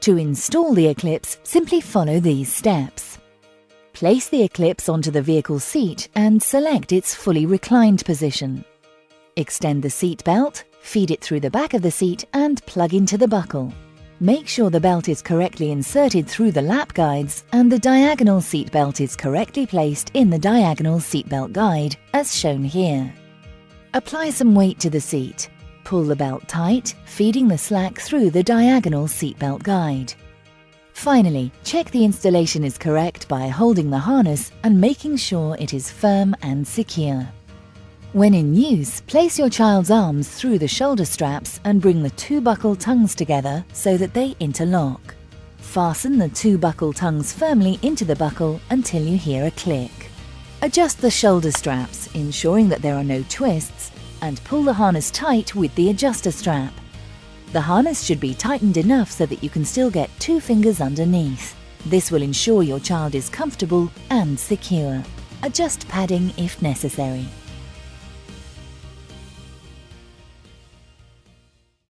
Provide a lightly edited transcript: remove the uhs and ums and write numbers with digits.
To install the Eclipse, simply follow these steps. Place the Eclipse onto the vehicle seat and select its fully reclined position. Extend the seat belt, feed it through the back of the seat and plug into the buckle. Make sure the belt is correctly inserted through the lap guides and the diagonal seat belt is correctly placed in the diagonal seatbelt guide, as shown here. Apply some weight to the seat. Pull the belt tight, feeding the slack through the diagonal seatbelt guide. Finally, check the installation is correct by holding the harness and making sure it is firm and secure. When in use, place your child's arms through the shoulder straps and bring the two buckle tongues together so that they interlock. Fasten the two buckle tongues firmly into the buckle until you hear a click. Adjust the shoulder straps, ensuring that there are no twists, and pull the harness tight with the adjuster strap. The harness should be tightened enough so that you can still get 2 fingers underneath. This will ensure your child is comfortable and secure. Adjust padding if necessary.